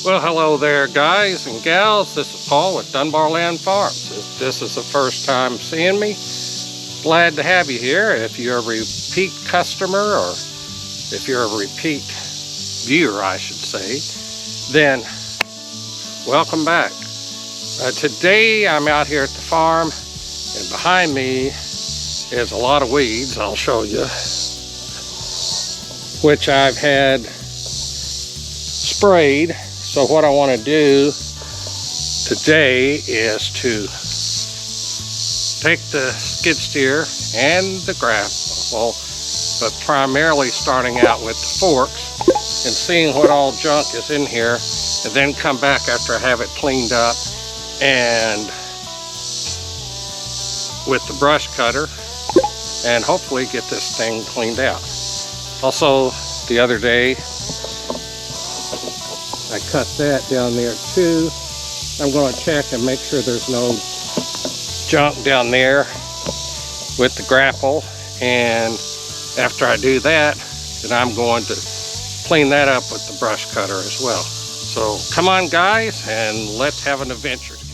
Well, hello there, guys and gals. This is Paul with Dunbar Land Farms. If this is the first time seeing me, glad to have you here. If you're a repeat customer, or if you're a repeat viewer, I should say, then welcome back. Today I'm out here at the farm, and behind me is a lot of weeds. I'll show you, which I've had sprayed. So what I want to do today is to take the skid steer and the grapple, but primarily starting out with the forks and seeing what all junk is in here, and then come back after I have it cleaned up and with the brush cutter and hopefully get this thing cleaned out. Also, the other day I cut that down there too. I'm going to check and make sure there's no junk down there with the grapple, and after I do that, then I'm going to clean that up with the brush cutter as well. So come on, guys, and let's have an adventure together.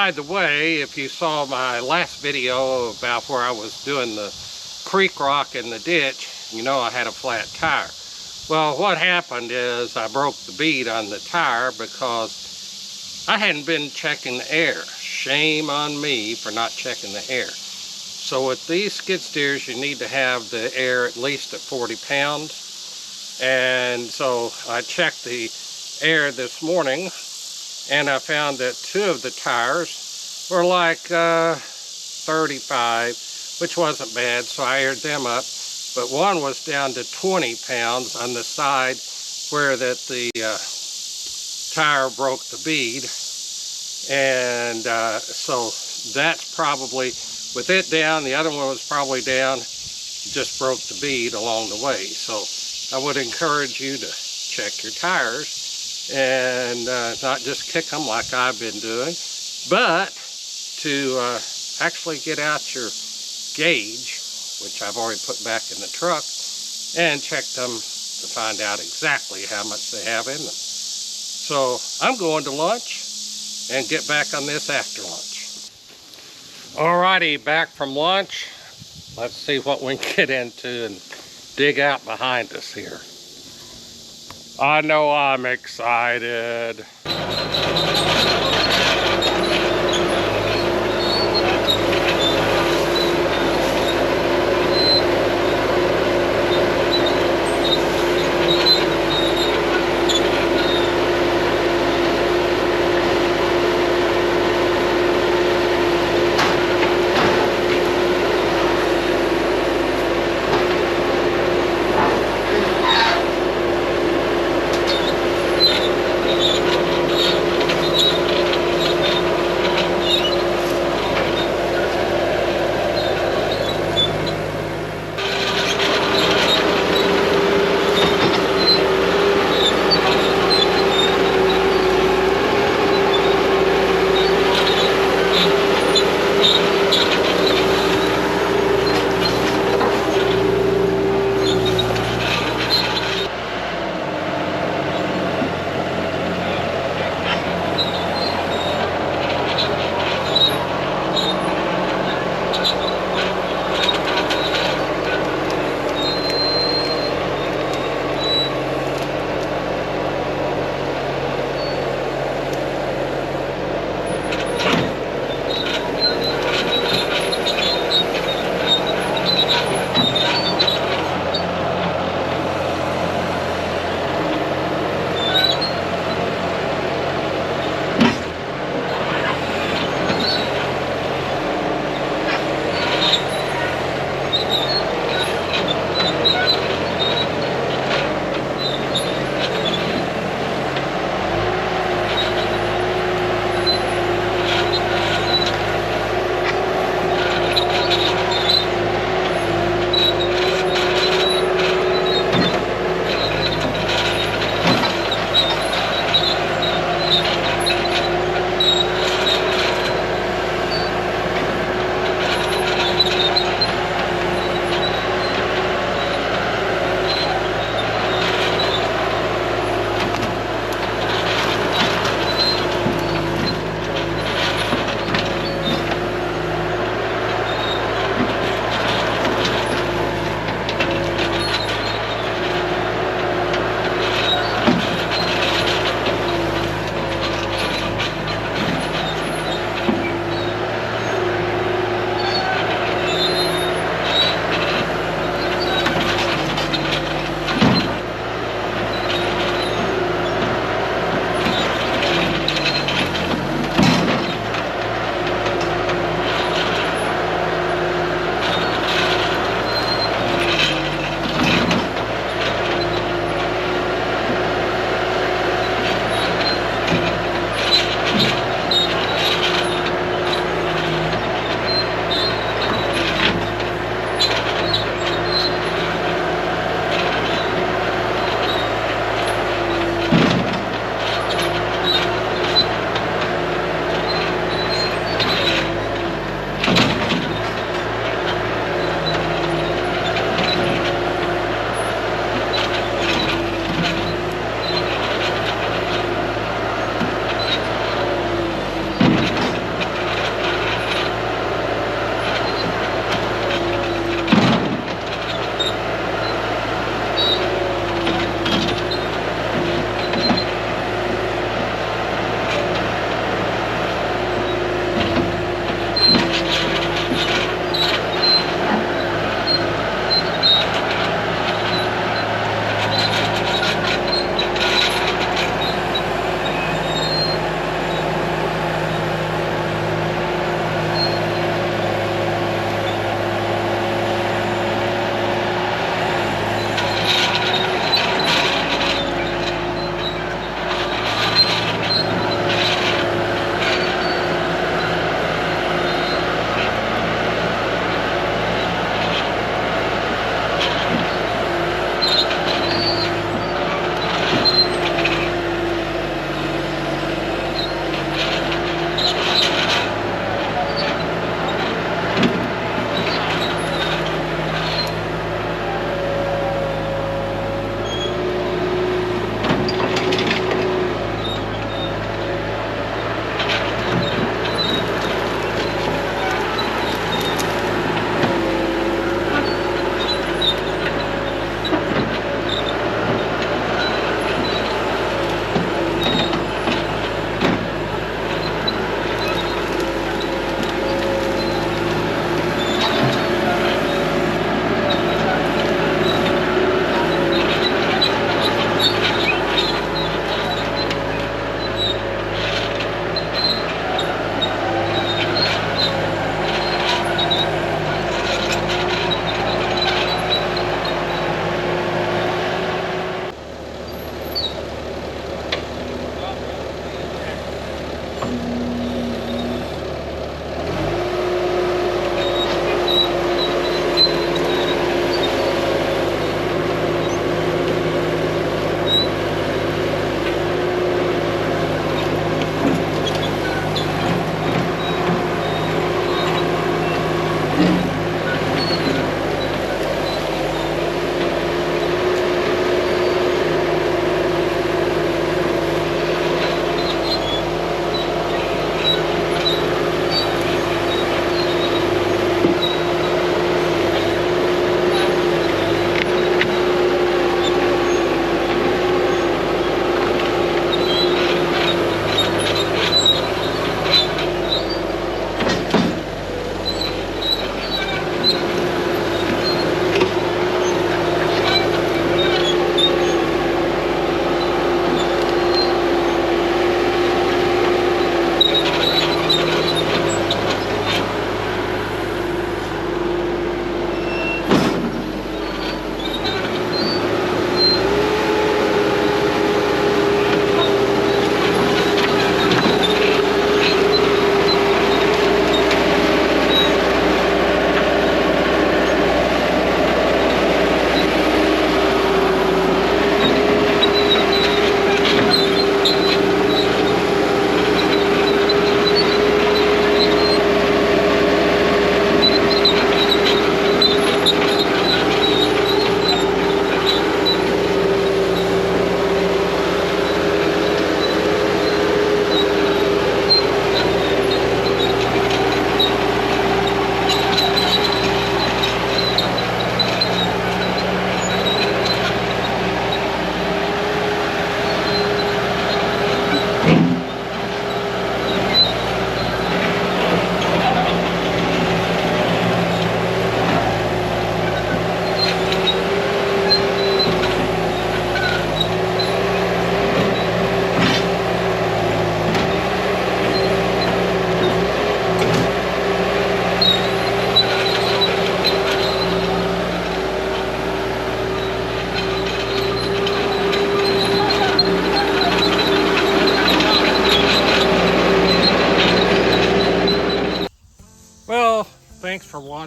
by the way, if you saw my last video about where I was doing the creek rock in the ditch, you know I had a flat tire. Well, what happened is I broke the bead on the tire because I hadn't been checking the air. Shame on me for not checking the air. So with these skid steers, you need to have the air at least at 40 pounds. And so I checked the air this morning, and I found that 2 of the tires were like 35, which wasn't bad, so I aired them up. But one was down to 20 pounds on the side where that the tire broke the bead. And so that's probably, with it down, the other one was probably down, just broke the bead along the way. So I would encourage you to check your tires and not just kick them like I've been doing, but to actually get out your gauge, which I've already put back in the truck, and check them to find out exactly how much they have in them. So I'm going to lunch and get back on this after lunch. Alrighty, back from lunch. Let's see what we can get into and dig out behind us here. I know I'm excited.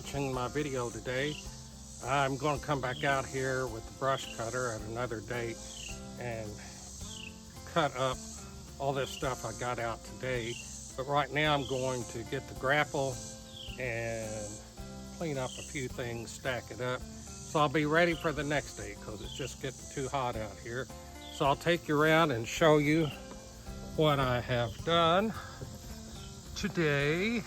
watching my video today. I'm going to come back out here with the brush cutter at another date and cut up all this stuff I got out today. But right now I'm going to get the grapple and clean up a few things, stack it up. So I'll be ready for the next day because it's just getting too hot out here. So I'll take you around and show you what I have done today.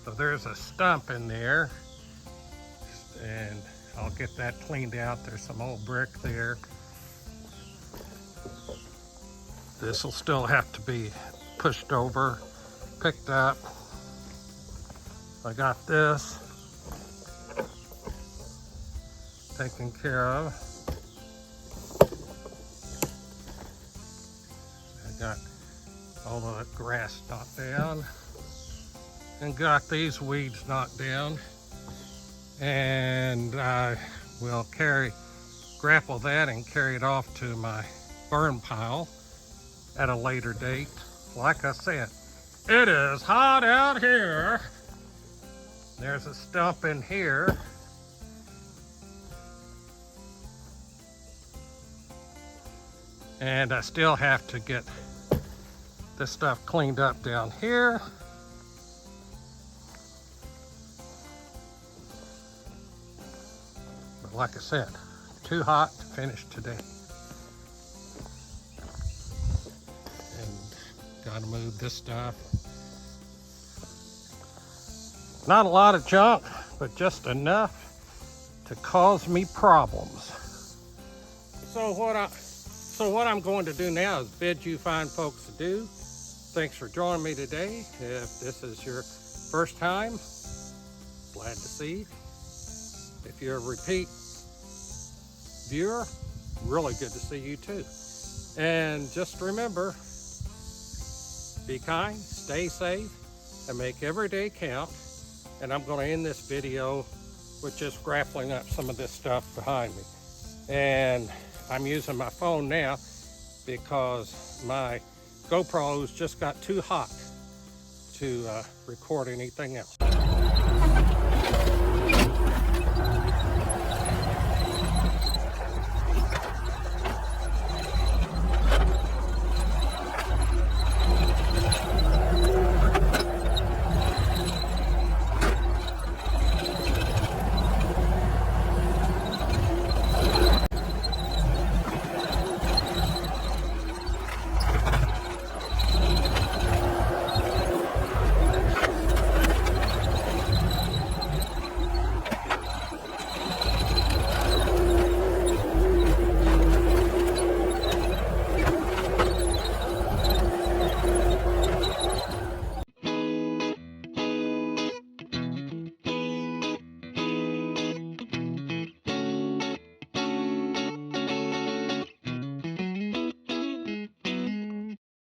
So there's a stump in there, and I'll get that cleaned out. There's some old brick there. This will still have to be pushed over, picked up. I got this taken care of. I got all the grass knocked down and got these weeds knocked down. And I will grapple that and carry it off to my burn pile at a later date. Like I said, it is hot out here. There's a stump in here. And I still have to get this stuff cleaned up down here. But like I said, too hot to finish today. And gotta move this stuff. Not a lot of junk, but just enough to cause me problems. So what I'm going to do now is bid you fine folks adieu. Thanks for joining me today. If this is your first time, glad to see you. If you're a repeat viewer, really good to see you too. And just remember, be kind, stay safe, and make every day count. And I'm going to end this video with just grappling up some of this stuff behind me. And I'm using my phone now because my GoPro's just got too hot to record anything else.